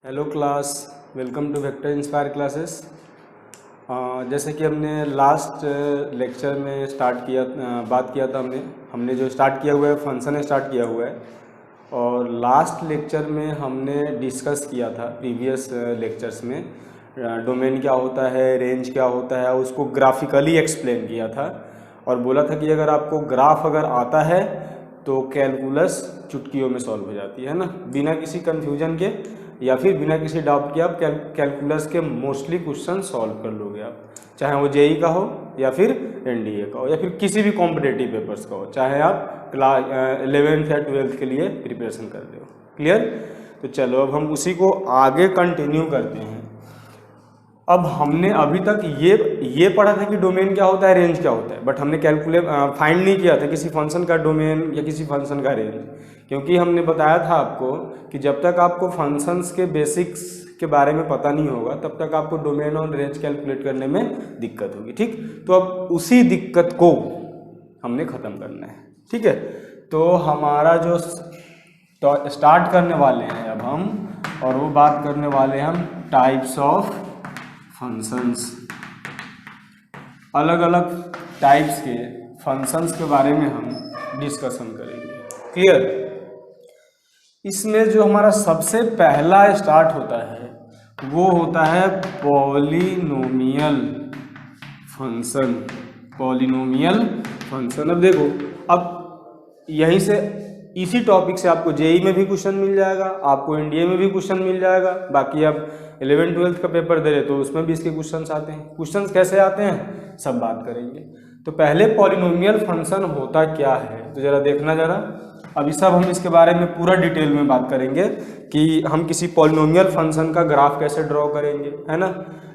Hello class, welcome to vector inspire classes. जैसे कि हमने लास्ट लेक्चर में बात किया था। हमने जो स्टार्ट किया हुआ है फंक्शन स्टार्ट किया हुआ है, और लास्ट लेक्चर में हमने डिस्कस किया था प्रीवियस लेक्चर्स में डोमेन क्या होता है, रेंज क्या होता है, उसको ग्राफिकली एक्सप्लेन किया था और बोला था कि अगर आपको ग्राफ अगर आता है तो कैलकुलस चुटकियों में सॉल्व हो जाती है ना, बिना किसी कन्फ्यूजन के या फिर बिना किसी डाउट के आप कैलकुलस के मोस्टली क्वेश्चन सॉल्व कर लोगे आप, चाहे वो जेई का हो या फिर एनडीए का हो या फिर किसी भी कॉम्पिटेटिव पेपर्स का हो, चाहे आप क्लास 11th या 12th के लिए प्रिपरेशन कर रहे हो। क्लियर? तो चलो अब हम उसी को आगे कंटिन्यू करते हैं। अब हमने अभी तक ये पढ़ा था कि डोमेन क्या होता है, रेंज क्या होता है, बट हमने फाइंड नहीं किया था किसी फंक्शन का डोमेन या किसी फंक्शन का रेंज, क्योंकि हमने बताया था आपको कि जब तक आपको फंक्शंस के बेसिक्स के बारे में पता नहीं होगा तब तक आपको डोमेन और रेंज कैलकुलेट करने में दिक्कत होगी। ठीक, तो अब उसी दिक्कत को हमने ख़त्म करना है। ठीक है, तो हमारा जो स्टार्ट करने वाले हैं अब हम, और वो बात करने वाले हैं हम टाइप्स ऑफ फंक्शंस। अलग अलग टाइप्स के फंक्शंस के बारे में हम डिस्कशन करेंगे। क्लियर? इसमें जो हमारा सबसे पहला स्टार्ट होता है वो होता है पॉलिनोमियल फंक्शन। पॉलिनोमियल फंक्शन, अब देखो, अब यहीं से इसी टॉपिक से आपको जेई में भी क्वेश्चन मिल जाएगा, आपको एनडीए में भी क्वेश्चन मिल जाएगा। बाकी आप 11th-12th का पेपर दे रहे तो उसमें भी इसके क्वेश्चंस आते हैं। क्वेश्चंस कैसे आते हैं सब बात करेंगे। तो पहले पॉलिनोमियल फंक्शन होता क्या है तो जरा देखना जरा। अभी सब हम इसके बारे में पूरा डिटेल में बात करेंगे कि हम किसी पॉलिनोमियल फंक्शन का ग्राफ कैसे ड्रॉ करेंगे, है ना,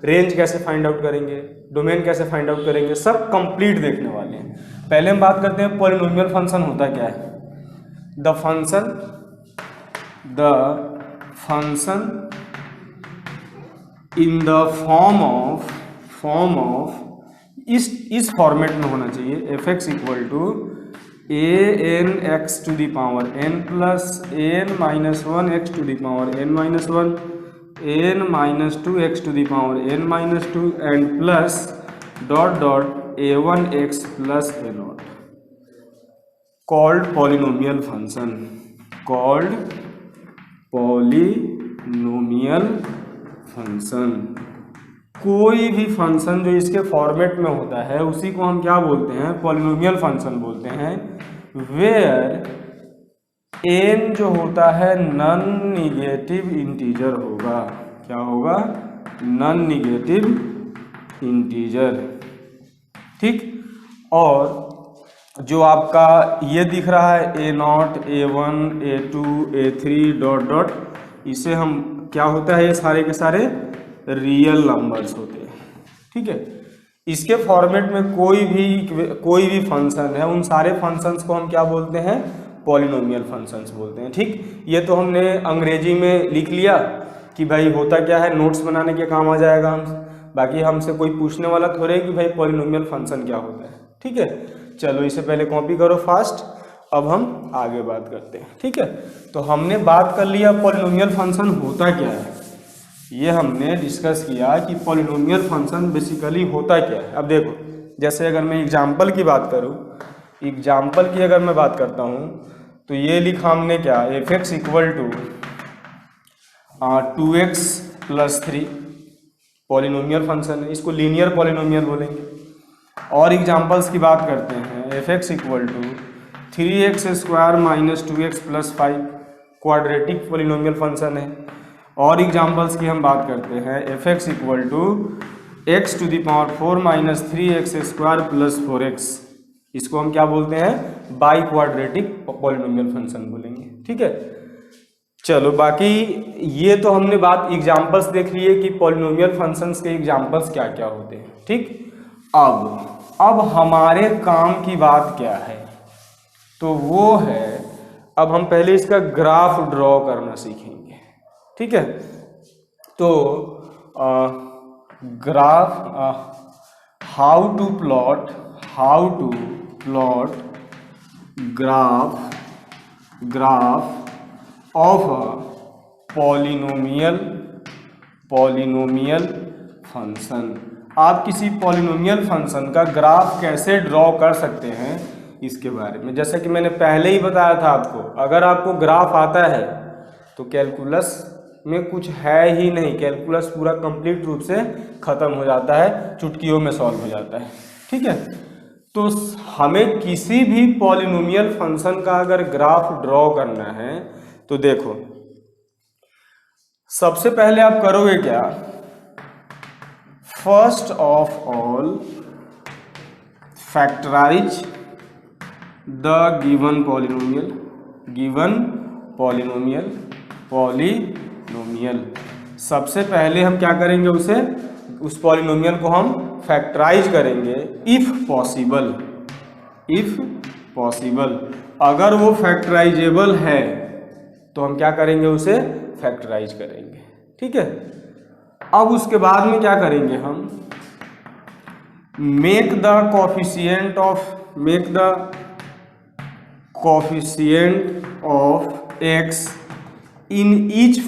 रेंज कैसे फाइंड आउट करेंगे, डोमेन कैसे फाइंड आउट करेंगे, सब कंप्लीट देखने वाले हैं। पहले हम बात करते हैं पॉलिनोमियल फंक्शन होता क्या है। The function in the form of इस फॉर्मेट में होना चाहिए, f x equal to a n x to the power n plus n minus one x to the power n minus one, n minus two x to the power n minus two, and plus dot dot a one x plus a nought, called polynomial function. Called polynomial function. कोई भी function जो इसके format में होता है उसी को हम क्या बोलते हैं, पॉलिनोमियल फंक्शन बोलते हैं। वेयर एन जो होता है नॉन निगेटिव इंटीजर होगा। क्या होगा? Non negative integer. ठीक, और जो आपका ये दिख रहा है a naught, a one, a two, a three dot dot, इसे हम क्या होता है, ये सारे के सारे रियल नंबर्स होते हैं। ठीक है, इसके फॉर्मेट में कोई भी फंक्शन है, उन सारे फंक्शंस को हम क्या बोलते हैं, पॉलिनोमियल फंक्शंस बोलते हैं। ठीक, ये तो हमने अंग्रेजी में लिख लिया कि भाई होता क्या है, नोट्स बनाने के काम आ जाएगा हम, बाकी हमसे कोई पूछने वाला थोड़े कि भाई पॉलिनोमियल फंक्शन क्या होता है। ठीक है, चलो इसे पहले कॉपी करो फास्ट, अब हम आगे बात करते हैं। ठीक है, तो हमने बात कर लिया पॉलिनोमियल फंक्शन होता क्या है, ये हमने डिस्कस किया कि पॉलिनोमियल फंक्शन बेसिकली होता क्या है। अब देखो, जैसे अगर मैं एग्जाम्पल की बात करूँ, एग्जाम्पल की अगर मैं बात करता हूँ तो ये लिखा हमने क्या, f x equal to 2x plus 3 polynomial function है, इसको लीनियर पॉलिनोमियल बोलेंगे। और एग्जाम्पल्स की बात करते हैं, f x equal to 3x square minus 2x plus 5 quadratic polynomial function है। और एग्जाम्पल्स की हम बात करते हैं, f x equal to x to the power 4 minus 3x square plus 4x, इसको हम क्या बोलते हैं, बाई क्वाड्रेटिक पॉलिनोमियल फंक्शन बोलेंगे। ठीक है, चलो बाकी ये तो हमने बात एग्जाम्पल्स देख लिए कि पॉलिनोमियल फंक्शंस के एग्जाम्पल्स क्या क्या होते हैं। ठीक, अब हमारे काम की बात क्या है, तो वो है अब हम पहले इसका ग्राफ ड्रॉ करना सीखेंगे। ठीक है, तो graph, how to plot graph of a polynomial polynomial function. आप किसी पॉलिनोमियल फंक्शन का ग्राफ कैसे ड्रॉ कर सकते हैं इसके बारे में, जैसे कि मैंने पहले ही बताया था आपको, अगर आपको ग्राफ आता है तो कैलकुलस में कुछ है ही नहीं, कैलकुलस पूरा कंप्लीट रूप से ख़त्म हो जाता है, चुटकियों में सॉल्व हो जाता है। ठीक है, तो हमें किसी भी पॉलिनोमियल फंक्शन का अगर ग्राफ ड्रॉ करना है तो देखो, सबसे पहले आप करोगे क्या, first of all factorise the given polynomial, given polynomial. सबसे पहले हम क्या करेंगे, उस पॉलिनोमियल को हम फैक्टराइज करेंगे इफ पॉसिबल। अगर वो फैक्टराइजेबल है तो हम क्या करेंगे, उसे फैक्टराइज करेंगे। ठीक है, अब उसके बाद में क्या करेंगे, हम make the coefficient of x in each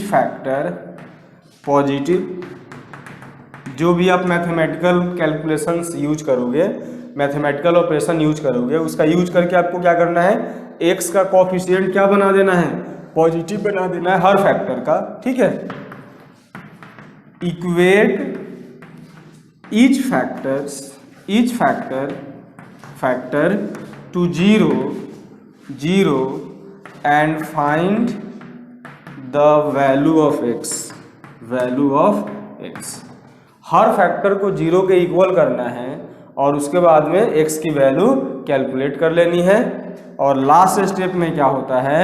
factor positive. जो भी आप मैथमेटिकल कैलकुलेशंस यूज करोगे, मैथमेटिकल ऑपरेशन यूज करोगे, उसका यूज करके आपको क्या करना है, एक्स का कोफिशिएंट क्या बना देना है, पॉजिटिव बना देना है हर फैक्टर का। ठीक है, equate each factor to zero and find the value of x. हर फैक्टर को जीरो के इक्वल करना है और उसके बाद में एक्स की वैल्यू कैलकुलेट कर लेनी है। और लास्ट स्टेप में क्या होता है,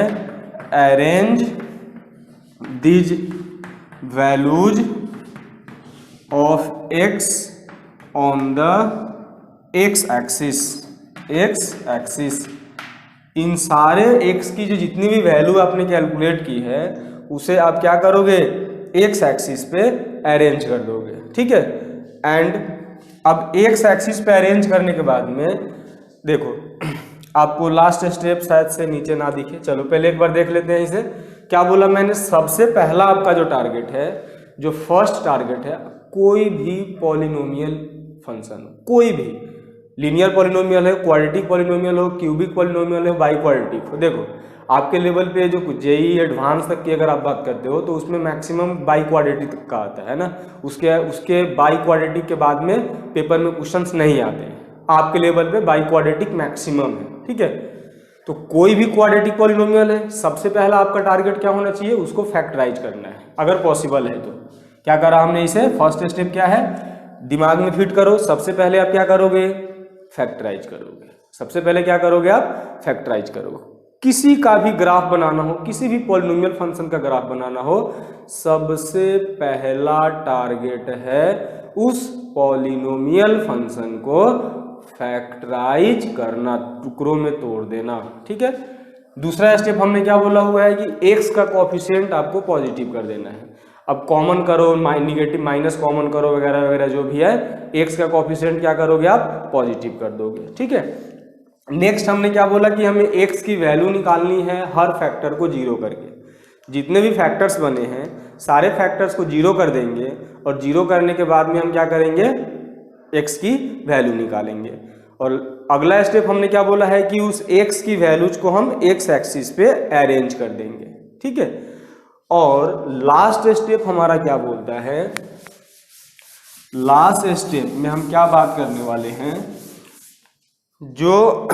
arrange these values of x on the x axis. इन सारे एक्स की जो जितनी भी वैल्यू आपने कैलकुलेट की है उसे आप क्या करोगे, एक्स एक्सिस पे अरेंज कर दोगे। ठीक है, एंड अब एक्स एक्सिस पे अरेंज करने के बाद में देखो, आपको लास्ट स्टेप शायद से नीचे ना दिखे, चलो पहले एक बार देख लेते हैं इसे। क्या बोला मैंने, सबसे पहला आपका जो टारगेट है, जो फर्स्ट टारगेट है, कोई भी पॉलिनोमियल फंक्शन, कोई भी लीनियर पॉलिनोमियल है, क्वाड्रेटिक पॉलिनोमियल हो, क्यूबिक पॉलिनोमियल हो, बाई क्वाड्रेटिक हो। देखो आपके लेवल पे जो जेईई एडवांस तक की अगर आप बात करते हो तो उसमें मैक्सिमम बाई क्वाड्रेटिक का आता है ना, उसके बाई क्वाड्रेटिक के बाद में पेपर में क्वेश्चंस नहीं आते हैं। आपके लेवल पे बाई क्वाड्रेटिक मैक्सिमम है। ठीक है, तो कोई भी क्वाड्रेटिक पॉलिनोमियल है, सबसे पहला आपका टारगेट क्या होना चाहिए, उसको फैक्टराइज करना है अगर पॉसिबल है तो। क्या करा हमने इसे, फर्स्ट स्टेप क्या है, दिमाग में फिट करो। सबसे पहले आप क्या करोगे, फैक्टराइज करोगे। सबसे पहले क्या करोगे आप, फैक्टराइज करोगे। किसी का भी ग्राफ बनाना हो, किसी भी पॉलिनोमियल फंक्शन का ग्राफ बनाना हो, सबसे पहला टारगेट है उस पॉलिनोमियल फंक्शन को फैक्टराइज करना, टुकड़ों में तोड़ देना। ठीक है, दूसरा स्टेप हमने क्या बोला हुआ है कि एक्स का कोफिशिएंट आपको पॉजिटिव कर देना है। अब कॉमन करो, निगेटिव माइनस कॉमन करो, वगैरह वगैरह जो भी है, एक्स का कोफिशिएंट क्या करोगे आप, पॉजिटिव कर दोगे। ठीक है, नेक्स्ट हमने क्या बोला कि हमें एक्स की वैल्यू निकालनी है हर फैक्टर को जीरो करके। जितने भी फैक्टर्स बने हैं सारे फैक्टर्स को जीरो कर देंगे और जीरो करने के बाद में हम क्या करेंगे, एक्स की वैल्यू निकालेंगे। और अगला स्टेप हमने क्या बोला है कि उस एक्स की वैल्यूज को हम एक्स एक्सिस पे अरेंज कर देंगे। ठीक है, और लास्ट स्टेप हमारा क्या बोलता है, लास्ट स्टेप में हम क्या बात करने वाले हैं, जो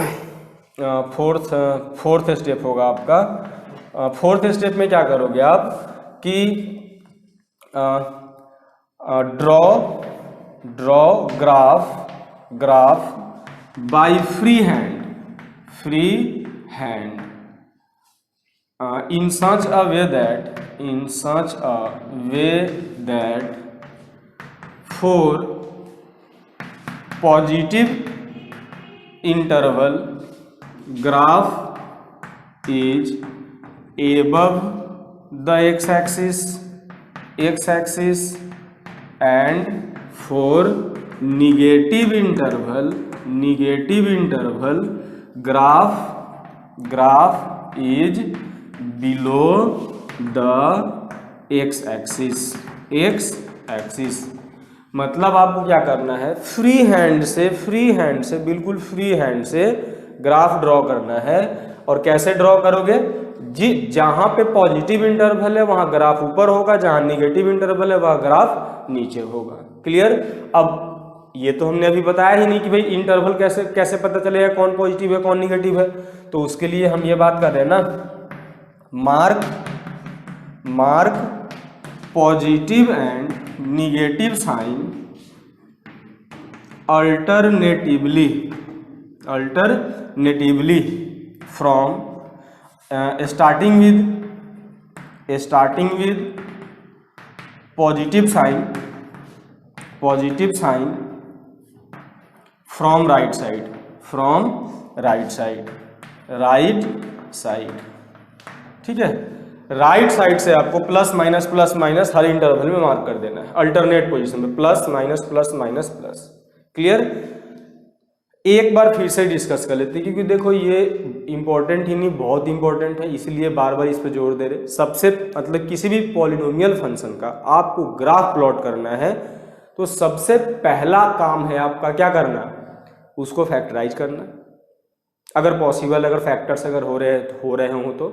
फोर्थ स्टेप होगा आपका। फोर्थ स्टेप में क्या करोगे आप कि draw graph by free hand in such a way that for positive interval graph is above the x-axis and for negative interval graph is below the x axis मतलब आपको क्या करना है, फ्री हैंड से बिल्कुल फ्री हैंड से graph draw करना है। और कैसे ड्रॉ करोगे, जहां पे पॉजिटिव इंटरवल है वहां ग्राफ ऊपर होगा, जहां निगेटिव इंटरवल है वहां ग्राफ नीचे होगा। क्लियर। अब ये तो हमने अभी बताया ही नहीं कि भाई इंटरवल कैसे पता चलेगा कौन पॉजिटिव है कौन निगेटिव है। तो उसके लिए हम ये बात कर रहे हैं ना, mark positive and negative sign alternatively from starting with positive sign from right side. ठीक है, राइट साइड से आपको प्लस माइनस हर इंटरवल में मार्क कर देना है, अल्टरनेट पोजीशन में प्लस माइनस। क्लियर। एक बार फिर से डिस्कस कर लेते हैं, क्योंकि देखो ये इंपॉर्टेंट ही नहीं बहुत इंपॉर्टेंट है, इसलिए बार बार इस पे जोर दे रहे। सबसे मतलब किसी भी पॉलिनोमियल फंक्शन का आपको ग्राफ प्लॉट करना है तो सबसे पहला काम है आपका क्या करना, उसको फैक्टराइज करना। अगर पॉसिबल, अगर फैक्टर्स अगर हो रहे हो तो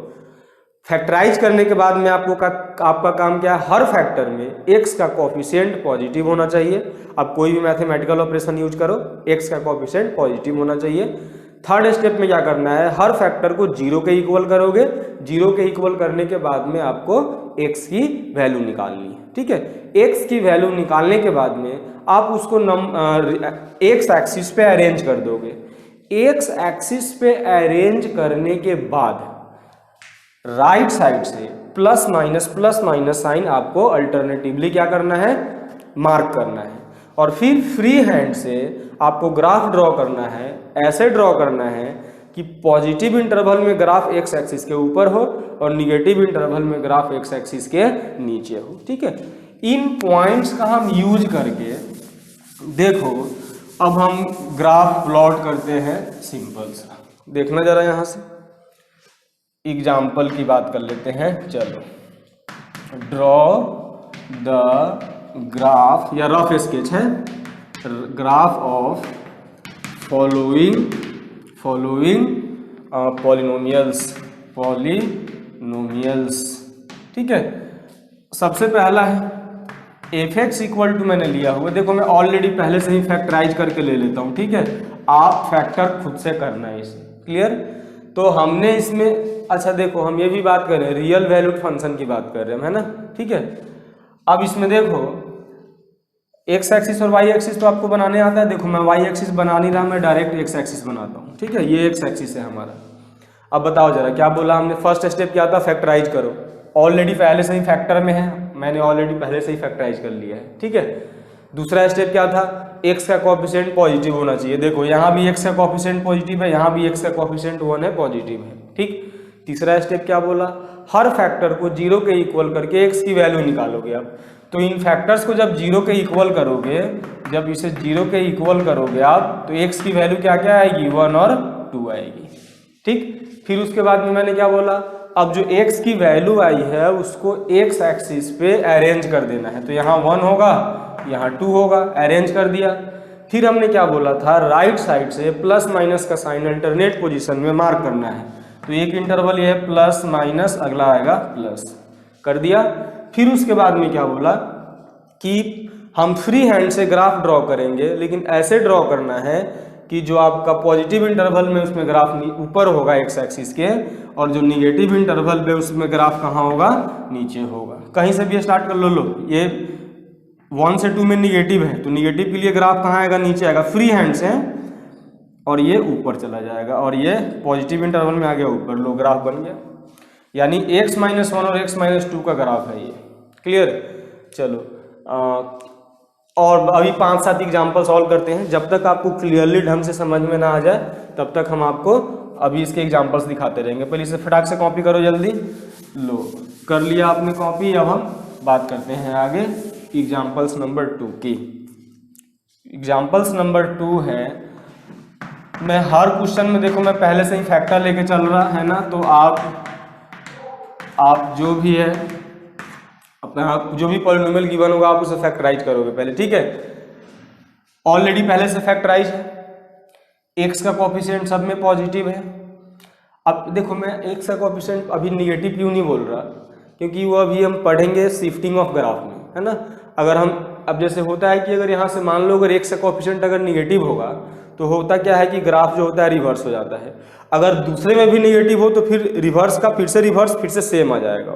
फैक्टराइज करने के बाद में आपका काम क्या है, हर फैक्टर में x का कोफिशिएंट पॉजिटिव होना चाहिए। अब कोई भी मैथमेटिकल ऑपरेशन यूज करो, x का कोफिशिएंट पॉजिटिव होना चाहिए। थर्ड स्टेप में क्या करना है, हर फैक्टर को 0 के इक्वल करोगे, 0 के इक्वल करने के बाद में आपको x की वैल्यू निकालनी है। ठीक है, x की वैल्यू निकालने के बाद में आप उसको x एक्सिस पे अरेंज कर दोगे। x एक्सिस पे अरेंज करने के बाद राइट साइड से प्लस माइनस साइन आपको अल्टरनेटिवली क्या करना है, मार्क करना है। और फिर फ्री हैंड से आपको ग्राफ ड्रॉ करना है, ऐसे ड्रॉ करना है कि पॉजिटिव इंटरवल में ग्राफ एक्स एक्सिस के ऊपर हो और निगेटिव इंटरवल में ग्राफ एक्स एक्सिस के नीचे हो। ठीक है, इन पॉइंट्स का हम यूज करके देखो अब हम ग्राफ प्लॉट करते हैं सिंपल सा। देखना जरा यहाँ से एग्जाम्पल की बात कर लेते हैं। चलो, ड्रॉ द ग्राफ या रफ स्केच है, ग्राफ ऑफ फॉलोइंग पॉलिनोमियल्स। ठीक है, सबसे पहला है एफ एक्स इक्वल टू, मैंने लिया हुआ, देखो मैं ऑलरेडी पहले से ही फैक्टराइज करके ले लेता हूँ। ठीक है, आप फैक्टर खुद से करना है इसे। क्लियर। तो हमने इसमें, अच्छा देखो हम ये भी बात कर रहे हैं, रियल वैल्यूड फंक्शन की बात कर रहे हैं, है ना। ठीक है, अब इसमें देखो एक्स एक्सिस और वाई एक्सिस तो आपको बनाने आता है। देखो मैं वाई एक्सिस बना नहीं रहा, मैं डायरेक्ट एक्स एक्सिस बनाता हूँ। ठीक है, ये एक्स एक्सिस है हमारा। अब बताओ जरा क्या बोला हमने, फर्स्ट स्टेप क्या था, फैक्टराइज करो। ऑलरेडी पहले से ही फैक्टर में है, मैंने ऑलरेडी पहले से ही फैक्टराइज कर लिया है। ठीक है, दूसरा स्टेप क्या था, x का कोएफिशिएंट पॉजिटिव होना चाहिए। देखो यहाँ भी x का कोएफिशिएंट पॉजिटिव है, यहाँ भी x का कोएफिशिएंट 1 है, पॉजिटिव है। ठीक, तीसरा स्टेप क्या बोला, हर फैक्टर को 0 के इक्वल करके x की वैल्यू निकालोगे आप। तो इन फैक्टर्स को जब 0 के इक्वल करोगे, जब इसे 0 के इक्वल करोगे आप, तो x की वैल्यू क्या क्या आएगी, 1 और 2 आएगी। ठीक, फिर उसके बाद में मैंने क्या बोला, अब जो x की वैल्यू आई है उसको x एक्सिस पे अरेंज कर देना है। तो यहाँ 1 होगा, यहाँ 2 होगा, अरेंज कर दिया। फिर हमने क्या बोला था, राइट साइड से प्लस माइनस का साइन अल्टरनेट पोजीशन में मार्क करना है। तो एक इंटरवल ये है प्लस माइनस, अगला आएगा प्लस, कर दिया। फिर उसके बाद में क्या बोला कि हम फ्री हैंड से ग्राफ ड्रॉ करेंगे, लेकिन ऐसे ड्रॉ करना है कि जो आपका पॉजिटिव इंटरवल में उसमें ग्राफ ऊपर होगा एक्स एक्सिस के, और जो निगेटिव इंटरवल में उसमें ग्राफ कहाँ होगा, नीचे होगा। कहीं से भी स्टार्ट कर लो, ये 1 से 2 में निगेटिव है, तो निगेटिव के लिए ग्राफ कहाँ आएगा, नीचे आएगा फ्री हैंड से, और ये ऊपर चला जाएगा, और ये पॉजिटिव इंटरवल में आ गया ऊपर, लो ग्राफ बन गया। यानी x-1 और x-2 का ग्राफ है ये। क्लियर। चलो और अभी 5-7 एग्जाम्पल सॉल्व करते हैं। जब तक आपको क्लियरली ढंग से समझ में ना आ जाए तब तक हम आपको अभी इसके एग्जाम्पल्स दिखाते रहेंगे। पहले इसे फटाक से कॉपी करो जल्दी। लो, कर लिया आपने कॉपी। अब हम बात करते हैं आगे एग्जाम्पल्स नंबर 2 की। एग्जाम्पल्स नंबर 2 है, मैं हर क्वेश्चन में देखो मैं पहले से ही फैक्टर लेके चल रहा है ना, तो आप जो भी है जो भी पॉलिनोमियल गिवन होगा आप उसे फैक्टराइज करोगे पहले, ठीक है। ऑलरेडी पहले से फैक्टराइज है, एक्स का कोएफिशिएंट सब में पॉजिटिव है। अब देखो मैं एक्स का कोएफिशिएंट अभी निगेटिव क्यों नहीं बोल रहा, क्योंकि वो अभी हम पढ़ेंगे शिफ्टिंग ऑफ ग्राफ में, है ना। अगर हम अब जैसे होता है कि अगर यहाँ से मान लो अगर एक्स का कोएफिशिएंट अगर निगेटिव होगा तो होता क्या है कि ग्राफ जो होता है रिवर्स हो जाता है। अगर दूसरे में भी निगेटिव हो तो फिर रिवर्स का फिर से सेम आ जाएगा,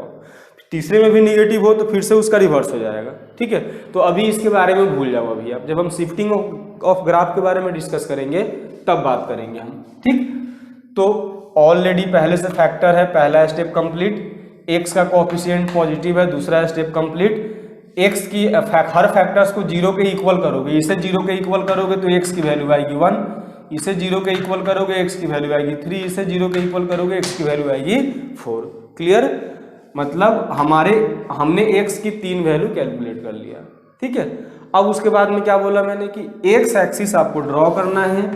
तीसरे में भी निगेटिव हो तो फिर से उसका रिवर्स हो जाएगा, ठीक है। तो अभी इसके बारे में भूल जाओ, अभी आप जब हम शिफ्टिंग ऑफ ग्राफ के बारे में डिस्कस करेंगे तब बात करेंगे हम, ठीक। तो ऑलरेडी पहले से फैक्टर है, पहला स्टेप कंप्लीट, एक्स का कोएफिशिएंट पॉजिटिव है, दूसरा स्टेप कंप्लीट। एक्स की हर फैक्टर्स को जीरो के इक्वल करोगे, इसे जीरो के इक्वल करोगे तो एक्स की वैल्यू आएगी 1, इसे जीरो के इक्वल करोगे एक्स की वैल्यू आएगी 3, इसे जीरो के इक्वल करोगे एक्स की वैल्यू आएगी 4। क्लियर, मतलब हमने एक्स की 3 वैल्यू कैलकुलेट कर लिया, ठीक है। अब उसके बाद में क्या बोला मैंने कि एक्स एक्सिस आपको ड्रॉ करना है,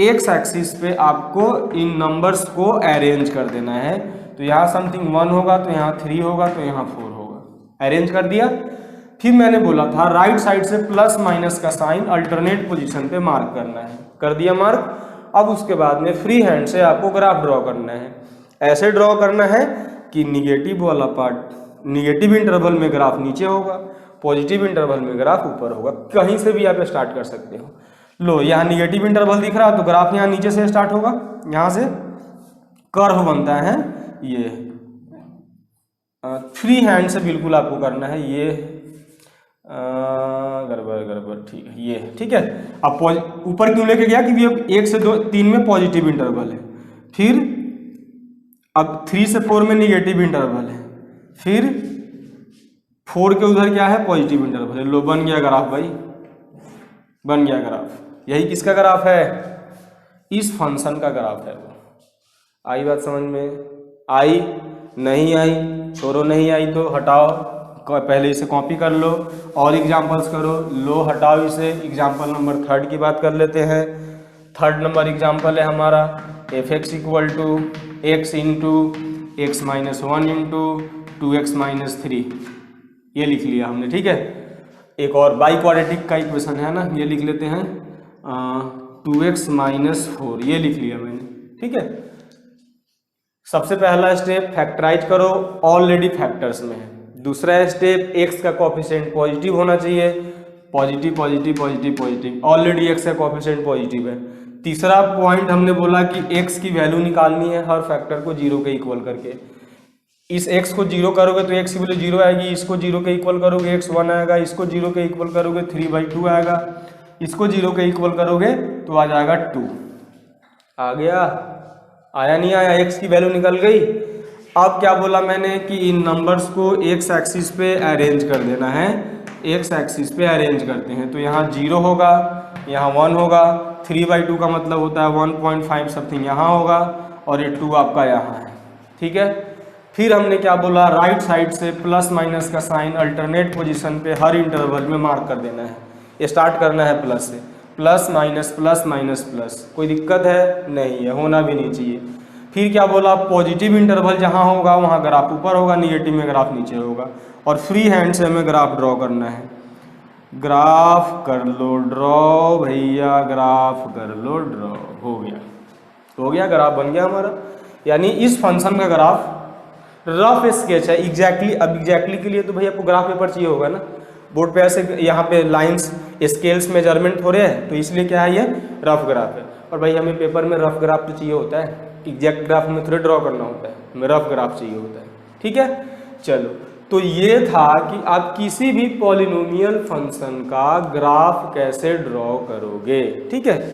एक्स एक्सिस पे आपको इन नंबर्स को अरेंज कर देना है। तो यहाँ समथिंग 1 होगा, तो यहाँ 3 होगा, तो यहाँ 4 होगा, अरेंज कर दिया। फिर मैंने बोला था राइट साइड से प्लस माइनस का साइन अल्टरनेट पोजीशन पे मार्क करना है, कर दिया मार्क। अब उसके बाद में फ्री हैंड से आपको ग्राफ ड्रॉ करना है, ऐसे ड्रॉ करना है कि निगेटिव वाला पार्ट निगेटिव इंटरवल में ग्राफ नीचे होगा, पॉजिटिव इंटरवल में ग्राफ ऊपर होगा। कहीं से भी आप स्टार्ट कर सकते हो। लो यहाँ निगेटिव इंटरवल दिख रहा तो ग्राफ यहाँ नीचे से स्टार्ट होगा, यहाँ से कर्व बनता है ये। फ्री हैंड से बिल्कुल आपको करना है, ये गड़बड़ ठीक है, ये ठीक है। अब ऊपर क्यों लेके गया कि अब 1 से 2 3 में पॉजिटिव इंटरवल है, फिर अब 3 से 4 में निगेटिव इंटरवल है, फिर 4 के उधर क्या है पॉजिटिव इंटरवल है। लो बन गया ग्राफ भाई, बन गया ग्राफ। यही किसका ग्राफ है, इस फंक्शन का ग्राफ है। वो आई बात समझ में? आई नहीं आई छोड़ो, नहीं आई तो हटाओ, पहले इसे कॉपी कर लो और एग्जाम्पल्स करो। लो हटाओ इसे, एग्जाम्पल नंबर 3 की बात कर लेते हैं। 3rd नंबर एग्जाम्पल है हमारा f x equal to x into x minus 1 into 2x minus 3, ये लिख लिया हमने, ठीक है। एक और बाई क्वाड्रेटिक का इक्वेशन है ना, ये लिख लेते हैं 2x माइनस 4, ये लिख लिया मैंने, ठीक है। सबसे पहला स्टेप फैक्टराइज करो, ऑलरेडी फैक्टर्स में है। दूसरा स्टेप एक्स का कोएफिशिएंट पॉजिटिव होना चाहिए, positive positive positive positive, already x का कोएफिशिएंट पॉजिटिव है। तीसरा पॉइंट हमने बोला कि एक्स की वैल्यू निकालनी है हर फैक्टर को जीरो के इक्वल करके। इस एक्स को जीरो करोगे तो एक्स की वैल्यू जीरो आएगी, इसको जीरो के इक्वल करोगे एक्स 1 आएगा, इसको जीरो के इक्वल करोगे 3/2 आएगा, इसको जीरो के इक्वल करोगे तो आ जाएगा 2। आ गया? आया नहीं आया? एक्स की वैल्यू निकल गई। अब क्या बोला मैंने कि इन नंबर्स को एक्स एक्सिस पे अरेंज कर देना है। एक्स एक्सिस पे अरेंज करते हैं तो यहाँ 0 होगा, यहाँ 1 होगा, 3/2 का मतलब होता है 1.5 समथिंग यहाँ होगा और ये 2 आपका यहाँ है, ठीक है। फिर हमने क्या बोला, राइट साइड से प्लस माइनस का साइन अल्टरनेट पोजीशन पे हर इंटरवल में मार्क कर देना है। स्टार्ट करना है प्लस से, plus minus plus minus plus. कोई दिक्कत है? नहीं है, होना भी नहीं चाहिए। फिर क्या बोला, पॉजिटिव इंटरवल जहाँ होगा वहाँ ग्राफ ऊपर होगा, निगेटिव में ग्राफ नीचे होगा। और फ्री हैंड से हमें ग्राफ ड्रॉ करना है। ग्राफ कर लो ड्रॉ भैया, ग्राफ कर लो ड्रॉ। हो गया, हो गया, ग्राफ बन गया हमारा। यानी इस फंक्शन का ग्राफ रफ स्केच है। एग्जैक्टली अब एग्जैक्टली के लिए तो भाई आपको ग्राफ पेपर चाहिए होगा ना, बोर्ड पे ऐसे यहाँ पे लाइंस स्केल्स मेजरमेंट हो रहे हैं तो इसलिए क्या है, ये रफ ग्राफ है। और भाई हमें पेपर में रफ ग्राफ तो चाहिए होता है, एग्जैक्ट ग्राफ हमें थोड़े ड्रॉ करना होता है, हमें रफ ग्राफ चाहिए होता है, ठीक है। चलो, तो ये था कि आप किसी भी पॉलिनोमियल फंक्शन का ग्राफ कैसे ड्रॉ करोगे, ठीक है।